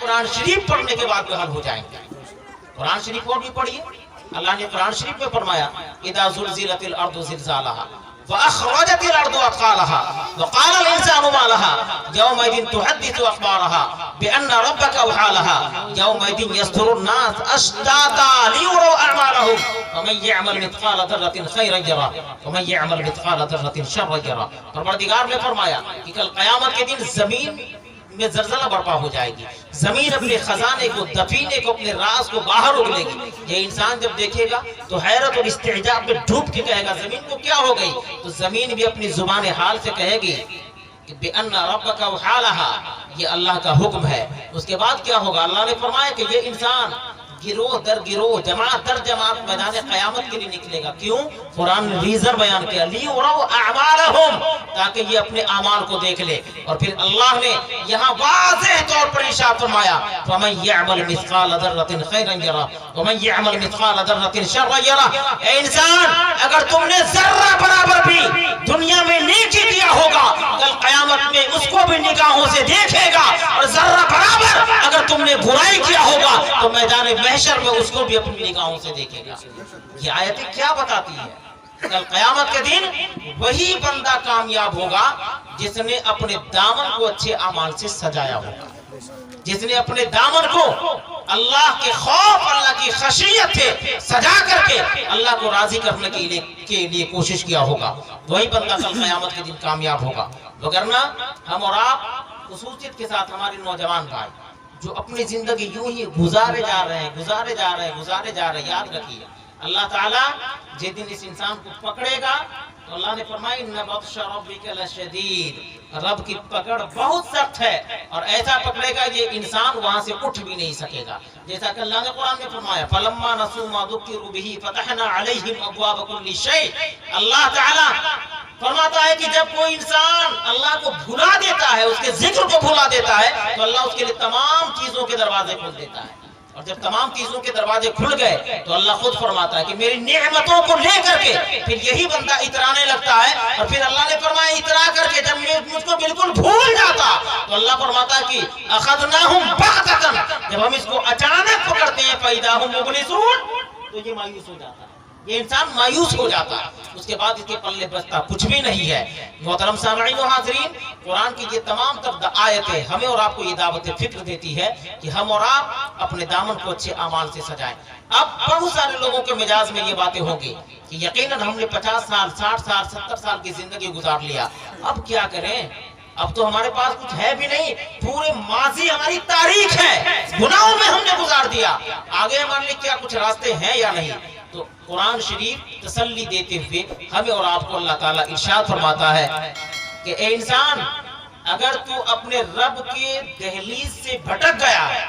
قرآن شریف پڑھنے کے بعد بھی حل ہو جائیں گے. قرآن شریف اور بھی پڑھیے. اللہ نے قرآن شریف میں فرمایا اذا زلزلت الارض زلزالها واخرجت الارض اثقالها وقال الانسان ما لها يومئذ تحدث اخبارها بان ربك اوحى لها يومئذ يصدر الناس اشتاتا ليروا اعمالهم ومن يعمل مثقال ذرة خيرا يره ومن يعمل مثقال ذرة شرا يره. پروردگار نے فرمایا کہ کل قیامت کے دن زمین میں زلزلہ برپا ہو جائے گی. زمین اپنے خزانے کو دفینے کو اپنے راز کو باہر اگلے گی. یہ انسان جب دیکھے گا تو حیرت اور استعجاب میں ڈوب کے کہے گا زمین کو کیا ہو گئی. تو زمین بھی اپنی زبان حال سے کہے گی کہ بِأَنَّ رَبَّكَ وَحَالَهَا یہ اللہ کا حکم ہے. اس کے بعد کیا ہوگا؟ اللہ نے فرمایا کہ یہ انسان گروہ در گروہ جماعت در جماعت میدان قیامت کے لیے نکلے گا. کیوں؟ قرآن نے ریزن بیان کیا لِيُرَوْا أَعْمَالَهُمْ تاکہ یہ اپنے اعمال کو دیکھ لے. اور پھر اللہ نے یہاں واضح طور پر ارشاد فرمایا فَمَن يَعْمَلْ مِثْقَالَ ذَرَّةٍ خَيْرًا يَرَهُ وَمَن يَعْمَلْ مِثْقَالَ ذَرَّةٍ شَرًّا يَرَهُ. اے انسان اگر تم نے ذرہ برابر بھی دنیا میں نیکی کیا ہوگا کل قیامت میں اس کو بھی نگاہوں سے دیکھے گا. اور ذرہ برابر اگر تم نے برائی کیا ہوگا تو میدان محشر میں اس کو بھی اپنی نگاہوں سے دیکھے گا. یہ آیتیں کیا بتاتی ہیں؟ کل قیامت کے دن وہی بندہ کامیاب ہوگا جس نے اپنے دامن کو اچھے اعمال سے سجایا ہوگا, جس نے اپنے دامن کو اللہ کے خوف اللہ کی خشیت سے سجا کر کے اللہ کو راضی کرنے کے لیے کوشش کیا ہوگا. وہی بندہ کل قیامت کے دن کامیاب ہوگا. وگرنہ ہم اور آپ خصوصیت کے ساتھ ہمارے نوجوان بھائی جو اپنی زندگی یوں ہی گزارے جا رہے ہیں, یاد رکھیے اللہ تعالیٰ جس دن اس انسان کو پکڑے گا تو اللہ نے فرمایا ان بطش ربک لشدید, رب کی پکڑ بہت سخت ہے اور ایسا پکڑے گا یہ انسان وہاں سے اٹھ بھی نہیں سکے گا. جیسا کہ اللہ نے قرآن میں فرمایا فلما نسوا ما ذکروا به فتحنا علیہم ابواب کل شیء. اللہ تعالیٰ فرماتا ہے کہ جب کوئی انسان اللہ کو بھلا دیتا ہے, اس کے ذکر کو بھلا دیتا ہے تو اللہ اس کے لیے تمام چیزوں کے دروازے کھول دیتا ہے. اور جب تمام چیزوں کے دروازے کھل گئے تو اللہ خود فرماتا ہے کہ میری نعمتوں کو لے کر کے پھر یہی بندہ اترانے لگتا ہے. اور پھر اللہ نے فرمایا اترا کر کے جب مجھ کو بالکل بھول جاتا تو اللہ فرماتا ہے کہ اخذناہم بغتۃ, جب ہم اس کو اچانک پکڑتے ہیں فاذا ہم مبلسون تو یہ مایوس ہو جاتا ہے, یہ انسان مایوس ہو جاتا ہے. اس کے بعد اس کے پلے بچتا کچھ بھی نہیں ہے. محترم سامعین و حاضرین, قرآن کی یہ تمام تر آیتیں ہمیں اور آپ کو یہ دعوت فکر دیتی ہے کہ ہم اور آپ اپنے دامن کو اچھے اعمال سے سجائیں. اب بہت سارے لوگوں کے مزاج میں یہ باتیں ہوں گی کہ یقیناً ہم نے 50 سال 60 سال 70 سال کی زندگی گزار لیا, اب کیا کریں, اب تو ہمارے پاس کچھ ہے بھی نہیں, پورے ماضی ہماری تاریخ ہے, گناہوں میں ہم نے گزار دیا, آگے ہمارے لیے کیا کچھ راستے ہیں یا نہیں. تو قرآن شریف تسلی دیتے ہوئے ہمیں اور آپ کو اللہ تعالیٰ ارشاد فرماتا ہے کہ اے انسان اگر تو اپنے رب کے دہلیز سے بھٹک گیا ہے,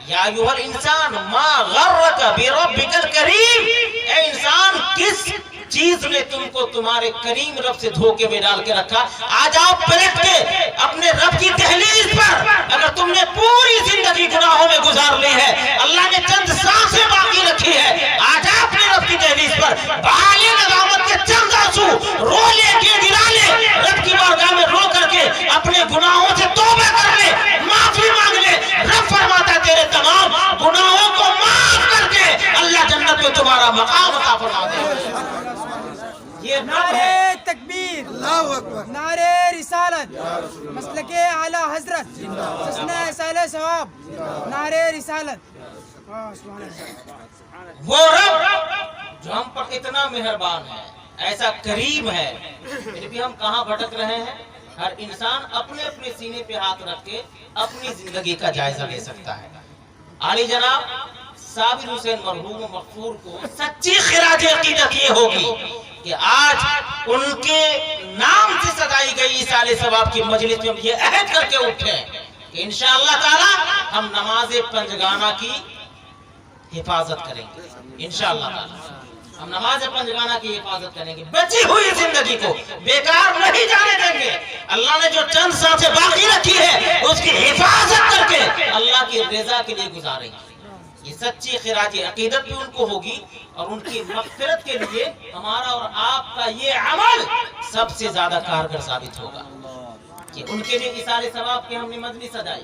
یا ایھا الانسان ما غرک بربک الکریم, اے انسان کس چیز نے تم کو تمہارے کریم رب سے دھوکے میں ڈال کے رکھا, آ جاؤ پلٹ کے اپنے رب کی دہلیز پر. اگر تم نے پوری زندگی گناہوں میں گزار لی ہے, اللہ نے چند سانسیں باقی رکھی ہے, آ جاؤ اپنے رب کی دہلیز پر, بہالے ندامت کے چند آنسو رو لے کے گرا لے, رب کی بارگاہ میں رو کر کے اپنے گناہوں سے توبہ کر لے, معافی مانگ لے. رب فرماتا ہے تیرے تمام گناہوں کو معاف کر کے اللہ جنت میں تمہارا مقام عطا فرما دے. یہ نعرے تکبیر, اللہ اکبر, نعرے رسالت, مسلک اعلی حضرت, حسنہ صالح ثواب, نعرے رسالت. وہ رب جو ہم پر اتنا مہربان ہے, ایسا کریم ہے, پھر بھی ہم کہاں بھٹک رہے ہیں. ہر انسان اپنے اپنے سینے پہ ہاتھ رکھ کے اپنی زندگی کا جائزہ لے سکتا ہے. عالی جناب صابر حسین مرحوم مغفور کو سچی خراج عقیدت یہ ہوگی کہ آج ان کے نام سے سجائی گئی ایصال ثواب کی مجلس میں یہ عہد کر کے اٹھے کہ انشاءاللہ تعالی ہم نماز پنجگانہ کی حفاظت کریں گے. انشاءاللہ تعالی ہم نماز پنجگانہ کی حفاظت کریں گے, بچی ہوئی زندگی کو بیکار نہیں جانے دیں گے. اللہ نے جو چند سانسیں باقی رکھی ہے اس کی حفاظت کر کے اللہ کی رضا کے لیے گزاریں گے. یہ سچی خراج عقیدت بھی ان کو ہوگی اور ان کی مغفرت کے لیے ہمارا اور آپ کا یہ عمل سب سے زیادہ کارگر ثابت ہوگا کہ ان کے لیے ایصال ثواب کی ہم نے مجلس سجائی.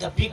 The big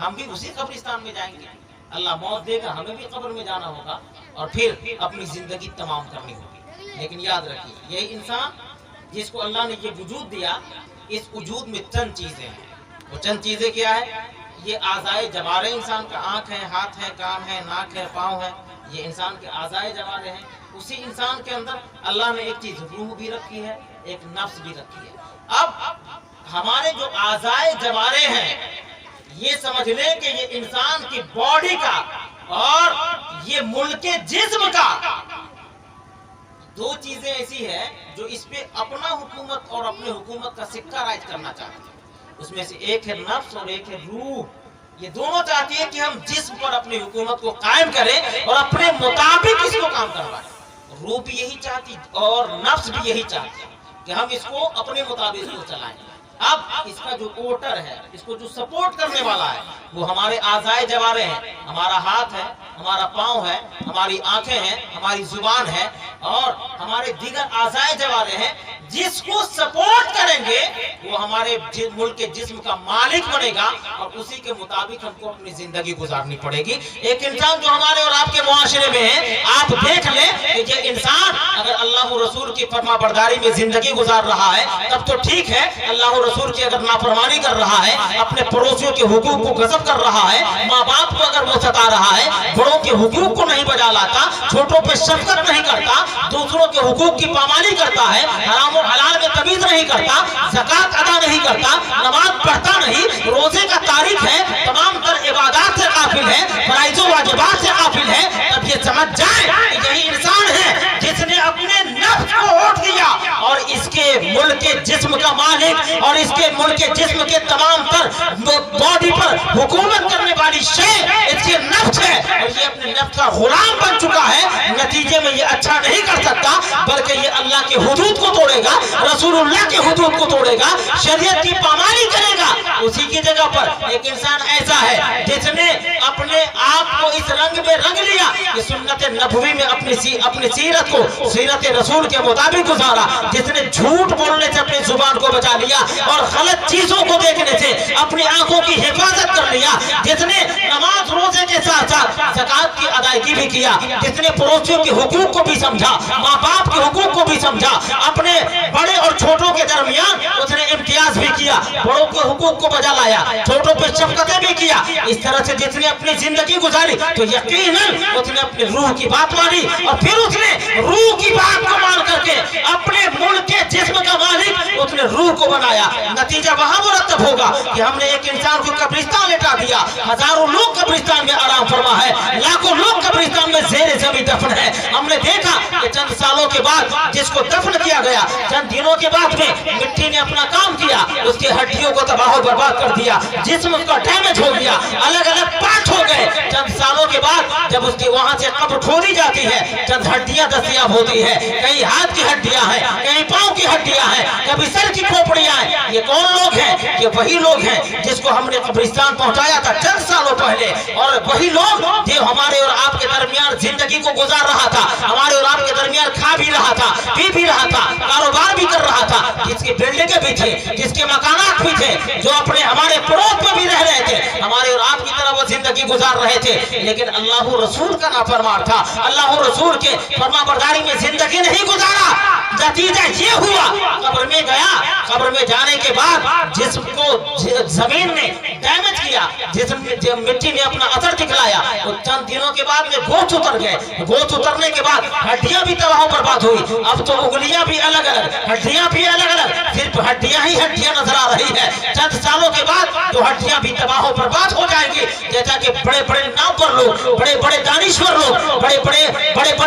ہم بھی اسی قبرستان میں جائیں گے. اللہ موت دے گا, ہمیں بھی قبر میں جانا ہوگا اور پھر اپنی زندگی تمام کرنی ہوگی. لیکن یاد رکھیے, یہی انسان جس کو اللہ نے یہ وجود دیا, اس وجود میں چند چیزیں ہیں. وہ چند چیزیں کیا ہے؟ یہ اعضائے جوارے انسان کا, آنکھ ہے, ہاتھ ہے, کان ہے, ناک ہے, پاؤں ہے, یہ انسان کے اعضائے جوارے ہیں. اسی انسان کے اندر اللہ نے ایک چیز روح بھی رکھی ہے, ایک نفس بھی رکھی ہے. اب ہمارے جو اعضائے جوارے ہیں, یہ سمجھ لیں کہ یہ انسان کی باڈی کا اور یہ ملک جسم کا دو چیزیں ایسی ہیں جو اس پہ اپنا حکومت اور اپنے حکومت کا سکہ رائج کرنا چاہتی ہیں. اس میں سے ایک ہے نفس اور ایک ہے روح. یہ دونوں چاہتی ہے کہ ہم جسم پر اپنی حکومت کو قائم کریں اور اپنے مطابق اس کو کام کروائیں. روح بھی یہی چاہتی اور نفس بھی یہی چاہتی کہ ہم اس کو اپنے مطابق اس کو چلائیں. اب اس کا جو اوٹر ہے, اس کو جو سپورٹ کرنے والا ہے, وہ ہمارے اعضائے جوارے ہیں. ہمارا ہاتھ ہے, ہمارا پاؤں ہے, ہماری آنکھیں ہیں, ہماری زبان ہے اور ہمارے دیگر اعضائے جوارے ہیں. جس کو سپورٹ کریں گے وہ ہمارے ملک کے جسم کا مالک بنے گا اور اسی کے مطابق ہم کو اپنی زندگی گزارنی پڑے گی. ایک انسان جو ہمارے اور آپ کے معاشرے میں ہے, آپ دیکھ لیں کہ یہ انسان اگر اللہ و رسول کی فرما برداری میں زندگی گزار رہا ہے تب تو ٹھیک ہے. اللہ و رسول کی اگر نافرمانی کر رہا ہے, اپنے پڑوسیوں کے حقوق کو غصب کر رہا ہے, ماں باپ کو اگر وہ ستا رہا ہے, بڑوں کے حقوق کو نہیں بجا لاتا, چھوٹوں پہ شفقت نہیں کرتا, دوسروں کے حقوق کی پامالی کرتا ہے, حرام و حلال میں تمیز نہیں کرتا, زکات ادا نہیں کرتا, نماز پڑھتا نہیں, روزے کا تاریخ ہے, تمام تر عبادات سے غافل ہے, فرائض و واجبات سے غافل ہے, تب یہ سمجھ جائے کہ یہی انسان ہے جس نے اپنے نفس کو ووٹ دیا اور اس کے ملک کے جسم کا مالک اور اس کے ملک کے جسم کے تمام تر باڈی پر حکومت کرنے والی شے اس کے نفس ہے اور یہ اپنے نفس کا غلام بن چکا ہے. نتیجے میں یہ اچھا نہیں کر سکتا بلکہ یہ اللہ کے حدود کو توڑے گا, رسول اللہ کے حدود کو توڑے گا, شریعت کی پامالی کرے گا. اسی کی جگہ پر ایک انسان ایسا ہے جس نے اپنے آپ کو اس رنگ میں رنگ لیا کہ سنت نبوی میں اپنی سیرت کو سیرت رسول کے مطابق گزارا, جس نے جھوٹ بولنے سے اپنی زبان کو بچا لیا اور غلط چیزوں کو دیکھنے سے اپنی آنکھوں کی حفاظت کر لیا, جس نے نماز روزے کے ساتھ ساتھ زکات کی ادائیگی بھی کیا, جس نے پڑوسیوں کے حقوق کو بھی سمجھا, ماں باپ کے حقوق کو بھی سمجھا, اپنے بڑے اور چھوٹوں کے درمیان اس نے امتیاز بھی کیا, بڑوں کے حقوق کو بجا لایا, چھوٹوں پہ شفقتیں بھی کیا. اس طرح سے جس نے اپنی زندگی گزاری تو یقیناً اس نے اپنے روح کی بات مانی اور پھر اس نے روح کی بات کو مان کر کے اپنے ملک کے جسم کا مالک اس نے روح کو بنایا. نتیجہ وہاں مرتب ہوگا کہ ہم نے ایک انسان کو قبرستان لٹا دیا, ہزاروں لوگ قبرستان میں آرام فرما ہے, لاکھوں لوگ قبرستان میں زیر زمین دفن ہے. ہم نے دیکھا کہ چند سالوں کے بعد جس کو دفن کیا گیا, چند دنوں کے بعد میں مٹی نے اپنا کام کیا, اس کی ہڈیوں کو تباہ و برباد کر دیا, جسم اس کا ڈیمیج ہو گیا, الگ الگ پارٹ ہو گئے. چند سالوں کے بعد جب اس کی وہاں سے قبر کھودی جاتی ہے, چند ہڈیاں دستیاب ہوتی ہے, کہیں ہاتھ کی ہڈیاں ہیں, کہیں پاؤں کی ہڈیاں ہیں, کبھی سر کی کھوپڑیاں ہیں. یہ کون لوگ ہیں؟ یہ وہی لوگ ہیں جس کو ہم نے قبرستان پہنچایا تھا چند سالوں پہلے, اور وہی لوگ جو ہمارے اور آپ کے درمیان زندگی کو گزار رہا تھا, ہمارے اور آپ کے درمیان کھا بھی رہا تھا, پی بھی رہا تھا, کاروبار بھی کر رہا تھا, جس کی بلڈنگیں بھی تھے, جس کے مکانات بھی تھے, جو اپنے ہمارے پڑوس میں بھی رہ رہے تھے, ہمارے اور آپ کی طرح وہ زندگی گزار رہے تھے. لیکن اللہ رسول کا نافرمان تھا, اللہ رسول کے فرما برداری میں زندگی نہیں گزارا. نتیجہ یہ ہوا, قبر میں گیا, قبر میں جانے کے بعد جسم کو زمین نے ڈیمیج کیا, جسم میں مٹی نے اپنا اثر دکھلایا, تو چند دنوں کے بعد میں گوشت اتر گئے, گوشت اترنے کے بعد ہڈیاں بھی تباہ و برباد ہوئی. اب تو انگلیاں بھی الگ الگ, ہڈیاں بھی الگ الگ, صرف ہڈیاں ہی ہڈیاں نظر آ رہی ہے. چند سالوں کے بعد تو ہڈیاں بھی تباہ و برباد ہو جائیں گی. جیسا کہ بڑے بڑے نامور لوگ, بڑے بڑے دانشور لوگ, بڑے بڑے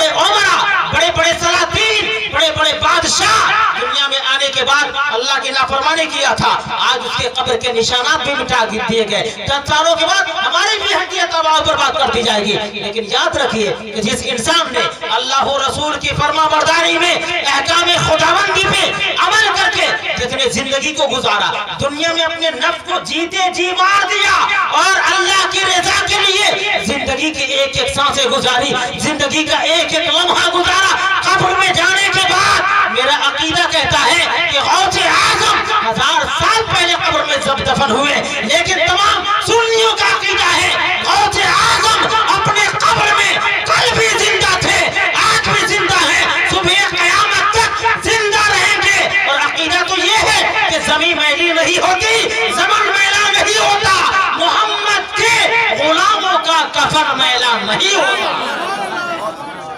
عمرا, بڑے بڑے سلاطین, بڑے بڑے بادشاہ دنیا میں آنے کے بعد اللہ کی نافرمانی کیا تھا, آج اس کے قبر کے نشانات بھی مٹا دیے گئے. چند سالوں کے بعد ہماری بھی ہڈیاں تباہ و برباد کر دی جائے گی. لیکن یاد رکھیے کہ جس انسان نے اللہ و رسول کی فرما برداری میں احکام خداوندی پہ عمل کر کے جس نے زندگی کو گزارا, دنیا میں اپنے نفس کو جیتے جی مار دیا اور اللہ کی رضا کے لیے زندگی کی ایک ایک سانسیں گزاری, زندگی کا ایک ایک لمحہ گزارا, قبر میں جانے کے بعد میرا عقیدہ کہتا ہے کہ غوث اعظم 1000 سال پہلے قبر میں دفن ہوئے, لیکن تمام سنیوں کا نہیں ہوتی، زمن میلا نہیں ہوتا، محمد کے غلاموں کا کفن میلا نہیں ہوتا۔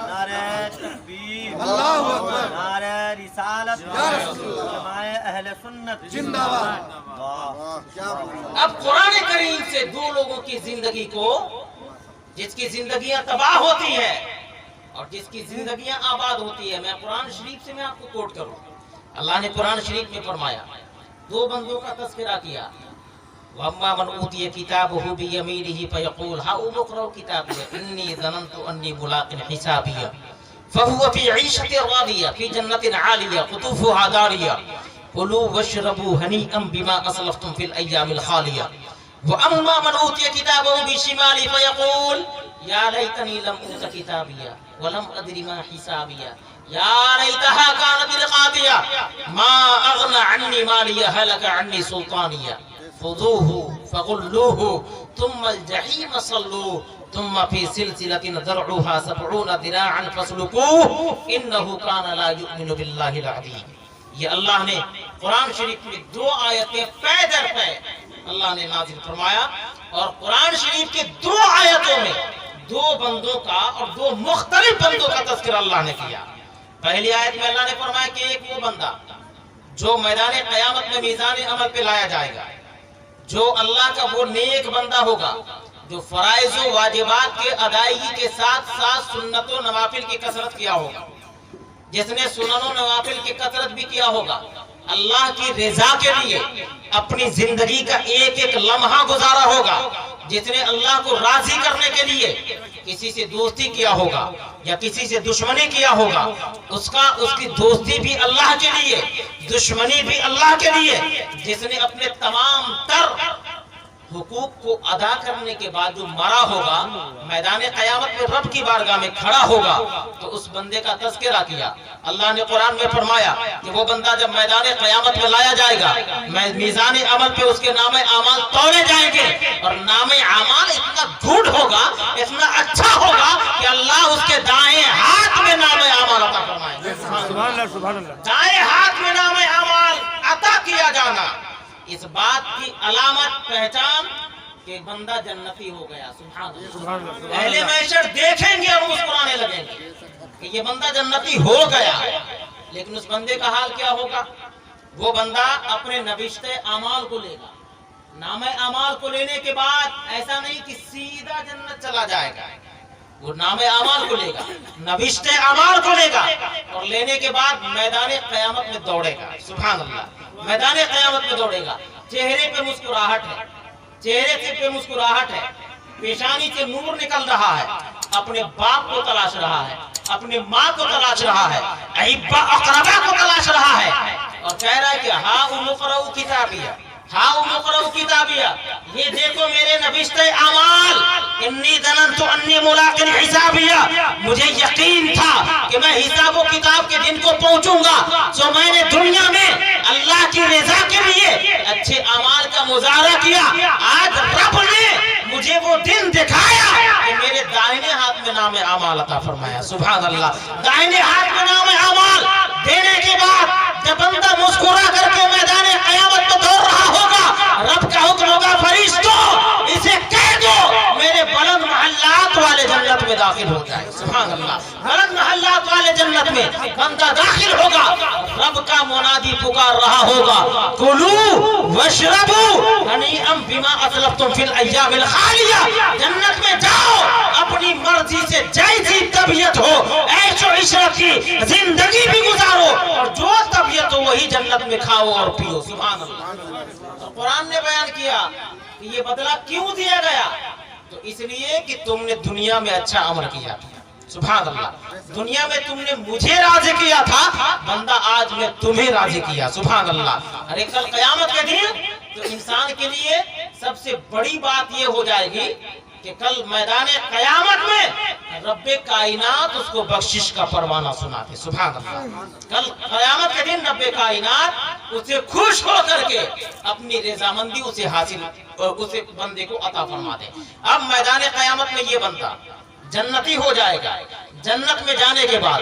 نعرہ تکبیر، اللہ اکبر، نعرہ رسالت، جماعت اہل سنت زندہ باد۔ واہ۔ کیا بات۔ اب قرآن کریم سے دو لوگوں کی زندگی کو، جس کی زندگیاں تباہ ہوتی ہیں اور جس کی زندگیاں آباد ہوتی ہے، میں قرآن شریف سے میں آپ کو کوٹ کروں۔ اللہ نے قرآن شریف میں فرمایا، دو بندوں کا تذکرہ کیا، وَأَمَّا مَنْ أُوتِيَ كِتَابَهُ بِيَمِينِهِ فَيَقُولُ هَاؤُمُ اقْرَءُوا كِتَابِيَهْ إِنِّي ظَنَنتُ أَنِّي مُلَاقٍ حِسَابِيَهْ فَهُوَ فِي عِيشَةٍ رَاضِيَةٍ فِي جَنَّةٍ عَالِيَةٍ قُطُوفُهَا دَانِيَةٌ كُلُوا وَاشْرَبُوا هَنِيئًا بِمَا أَسْلَفْتُمْ فِي الْأَيَّامِ الْخَالِيَةِ وَأَمَّا مَنْ أُوتِيَ كِتَابَهُ بِشِمَالِهِ فَيَقُولُ يَا لَيْتَنِي لَمْ أُوتَ كِتَابِيَهْ وَلَمْ أَدْرِ مَا حِسَابِيَهْ يَا لَيْتَهَا كَانَتِ الْقَاضِيَةَ مَا أَغْنَى عَنِّي مَالِيَهْ هَلَكَ عَنِّي سُلْطَانِيَهْ خُذُوهُ فَغُلُّوهُ ثُمَّ الْجَحِيمَ صَلُّوهُ ثُمَّ فِي سِلْسِلَةٍ ذَرْعُهَا 70 ذِرَاعًا فَاسْلُكُوهُ إِنَّهُ كَانَ لَا يُؤْمِنُ بِاللَّهِ الْعَظِيمِ۔ یہ اللہ نے قرآن شریف میں دو آیتیں پے در پے اللہ نے نازل فرمایا، اور قرآن شریف کے دو آیتوں میں دو بندوں کا اور دو مختلف بندوں کا تذکرہ اللہ نے کیا۔ پہلی آیت میں اللہ نے فرمایا کہ ایک وہ بندہ جو میدان قیامت میں میزان عمل پہ لایا جائے گا، جو اللہ کا وہ نیک بندہ ہوگا جو فرائض و واجبات کے ادائیگی کے ساتھ ساتھ سنت و نوافل کی کثرت کیا ہوگا، جس نے سنن و نوافل کی کثرت بھی کیا ہوگا، اللہ کی رضا کے لیے اپنی زندگی کا ایک ایک لمحہ گزارا ہوگا، جس نے اللہ کو راضی کرنے کے لیے کسی سے دوستی کیا ہوگا یا کسی سے دشمنی کیا ہوگا، اس کی دوستی بھی اللہ کے لیے، دشمنی بھی اللہ کے لیے، جس نے اپنے تمام تر حقوق کو ادا کرنے کے بعد جو مرا ہوگا، میدان قیامت میں رب کی بارگاہ میں کھڑا ہوگا، تو اس بندے کا تذکرہ کیا۔ اللہ نے قرآن میں فرمایا کہ وہ بندہ جب میدان قیامت میں لایا جائے گا، میزان عمل پہ اس کے نام اعمال تولے جائیں گے، اور نام اعمال اتنا گھوٹ ہوگا، اتنا اچھا ہوگا کہ اللہ اس کے دائیں ہاتھ میں نام اعمال عطا فرمائے گا۔ سبحان اللہ، سبحان اللہ۔ دائیں ہاتھ میں نام اعمال عطا کیا جانا اس بات کی علامت پہچان کہ بندہ جنتی ہو گیا۔ سبحان اللہ۔ اہل محشر دیکھیں گے اور مسکرانے لگیں گے کہ یہ بندہ جنتی ہو گیا، لیکن اس بندے کا حال کیا ہوگا؟ وہ بندہ اپنے نوشتہ اعمال کو لے گا، نام اعمال کو لینے کے بعد ایسا نہیں کہ سیدھا جنت چلا جائے گا، وہ نام اعمال کو لے گا، نوشتہ اعمال کو لے گا، اور لینے کے بعد میدان قیامت میں دوڑے گا۔ سبحان اللہ۔ میدان قیامت میں دوڑے گا، چہرے پہ مسکراہٹ ہے، چہرے پہ مسکراہٹ ہے، پیشانی سے نور نکل رہا ہے، اپنے باپ کو تلاش رہا ہے، اپنی ماں کو تلاش رہا ہے، احبا اقربا کو تلاش رہا ہے، اور کہہ رہا ہے کہ ہاؤم اقرؤوا کتابیہ، ہاؤم اقرؤوا کتابیہ، یہ دیکھو میرے نوشتہ اعمال، انی ظننت انی ملاق حسابیہ، مجھے یقین تھا کہ میں حساب و کتاب کے دن کو پہنچوں گا، سو میں نے دنیا میں اللہ کی رضا کے لیے اچھے اعمال کا مظاہرہ کیا، آج رب نے مجھے وہ دن دکھایا کہ میرے دائنے ہاتھ میں نام اعمال عطا فرمایا۔ سبحان اللہ۔ دائنے ہاتھ میں نام اعمال دینے کے بعد جب بندہ مسکرا کر کے میدان قیامت میں دوڑ رہا ہوگا، رب کا حکم ہوگا فرشتوں اسے کہہ دو میرے بلند محلات والے جنت میں داخل ہو جائے۔ سبحان اللہ۔ بلند محلات والے جنت میں بندہ داخل ہوگا، رب کا منادی پکار رہا ہوگا، کلو واشربو ہنیئا بما اسلفتم فی الایام الخالیہ، جنت میں جاؤ، اپنی مرضی سے جیسی طبیعت ہو عیش و عشرت کی زندگی بھی گزارو، اور جو طبیعت ہو وہی جنت میں کھاؤ اور پیو۔ سبحان اللہ۔ اور قرآن نے بیان کیا کہ یہ بدلہ کیوں دیا گیا، تو اس لیے کہ تم نے دنیا میں اچھا عمل کیا تھا۔ سبحان اللہ۔ دنیا میں تم نے مجھے راضی کیا تھا، بندہ آج میں تمہیں راضی کیا۔ سبحان اللہ۔ ارے کل قیامت کے دن تو انسان کے لیے سب سے بڑی بات یہ ہو جائے گی کہ کل میدان قیامت میں رب کائنات اس کو بخشش کا پروانہ سناتے۔ سبحان اللہ۔ کل قیامت کے دن رب کائنات اسے خوش ہو کر کے اپنی رضامندی اسے حاصل اسے بندے کو عطا فرما دے۔ اب میدان قیامت میں یہ بندہ جنتی ہو جائے گا، جنت میں جانے کے بعد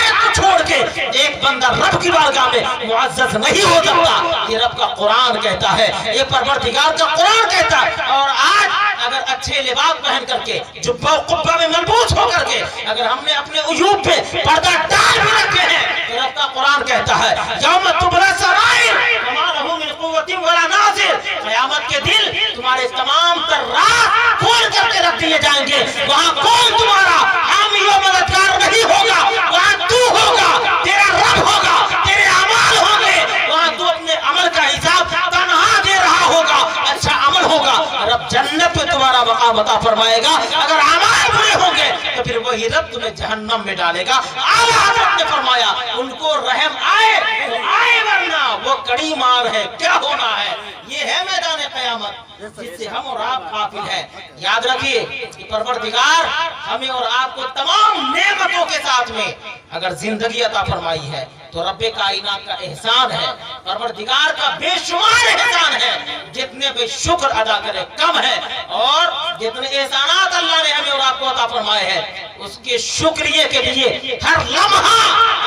آیت کو چھوڑ کے ایک بندہ رب کی بارگاہ میں معزز نہیں ہو سکتا. یہ رب کا قرآن کہتا ہے, یہ پروردگار کا قرآن کہتا ہے. اور آج اگر اچھے لباس پہن کر کے جبہ و قبہ میں ملبوس ہو کر کے اگر ہم نے اپنے عیوب پہ پردہ ڈال بھی رکھے ہیں, تو رب کا قرآن کہتا ہے یوم تبلی السرائر وما لہ من قوۃ ولا ناصر, قیامت کے دن تمہارے تمام تر راز کھول کر کے رکھ دیے جائیں گے. وہاں کون تمہارا حامی و مددگار نہیں ہوگا, وہاں تو ہوگا, تیرا رب ہوگا, تیرے اعمال ہوں گے. وہاں تو اپنے عمل کا حساب تنہا دے رہا ہوگا, اچھا عمل ہوگا, رب جنت میں تمہارا مقام عطا فرمائے گا. اگر اعمال برے ہوں گے تو پھر وہی رب تمہیں جہنم میں ڈالے گا. اعلیٰ حضرت نے فرمایا ان کو رحم آئے تو آئے, ورنہ وہ کڑی مار ہے, کیا ہونا ہے. یہ ہے میدان قیامت جس سے ہم اور آپ قافل ہیں. یاد رکھیے کہ پروردگار ہمیں اور آپ کو تمام نعمتوں کے ساتھ میں اگر زندگی عطا فرمائی ہے تو رب کائنات کا احسان ہے, پروردگار کا بے شمار احسان ہے. جتنے بھی شکر ادا کرے کم ہے, اور جتنے احسانات اللہ نے ہمیں اور آپ کو عطا فرمائے ہیں اس کے شکریہ کے لیے ہر لمحہ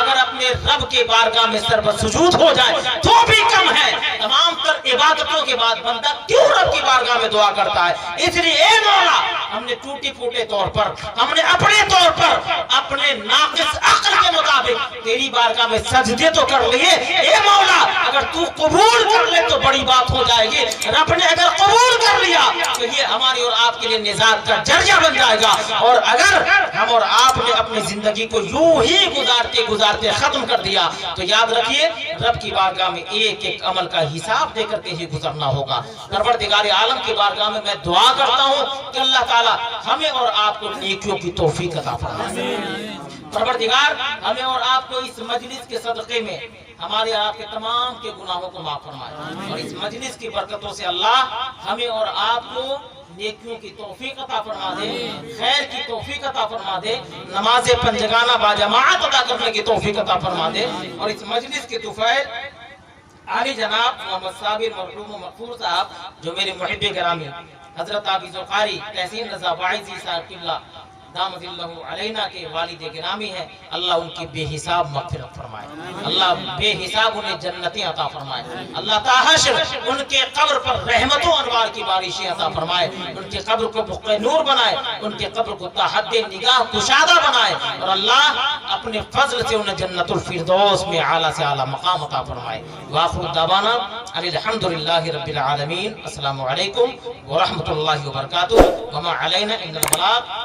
اگر اپنے رب کے بارگاہ میں سر سجود ہو جائے تو بھی کم ہے. تمام تر عبادتوں کے بعد بندہ کیوں رب کی بارگاہ میں دعا کرتا ہے؟ اس لیے اے مولا ہم نے ٹوٹی پھوٹے طور پر, ہم نے اپنے طور پر, اپنے ناقص عقل کے مطابق تیری بارگاہ میں سجدے تو کر لیے. اے مولا اگر تو قبول کر لے تو بڑی بات ہو جائے گی. رب نے اگر قبول کر لیا تو یہ ہماری اور آپ کے لیے نجات کا ذریعہ بن جائے گا. اور اگر ہم اور آپ نے اپنی زندگی کو یوں ہی گزارتے گزارتے ختم کر دیا تو یاد رکھیے رب کی بارگاہ میں ایک ایک عمل کا حساب دے کر کے ہی گزرنا ہوگا. پروردگار عالم کی بارگاہ میں میں دعا کرتا ہوں کہ اللہ تعالی ہمیں اور آپ کو نیکیوں کی توفیق عطا فرمائے. پروردگار ہمیں اور آپ کو اس مجلس کے صدقے میں ہمارے آپ کے تمام کے گناہوں کو معاف فرمائے, اور اس مجلس کی برکتوں سے اللہ ہمیں اور آپ کو نیکیوں کی توفیق عطا فرما دے, خیر کی توفیق عطا فرما دے, نماز پنجگانہ باجماعت ادا کرنے کی توفیق عطا فرما دے. اور اس مجلس کے طفیل علی جناب محمد صابر مرحوم و مغفور صاحب جو میرے محب گرامی حضرت حافظ القاری تحسین رضا واعظی صاحب قبلہ دامت اللہ علینا کے والد گرامی ہیں, اللہ ان کی بے حساب مغفرت فرمائے, اللہ بے حساب انہیں جنتیں عطا فرمائے, اللہ تحشر ان کے قبر پر رحمت و انوار کی بارشیں عطا فرمائے, ان کے قبر کو بقع نور بنائے, ان کے قبر کو تحد نگاہ کشادہ بنائے, اور اللہ اپنے فضل سے انہیں جنت الفردوس میں اعلیٰ سے اعلیٰ مقام عطا فرمائے. وآخر دعوانا الحمدللہ رب العالمین. السلام علیکم ورحمۃ اللہ وبرکاتہ. وما علینا الا البلاغ.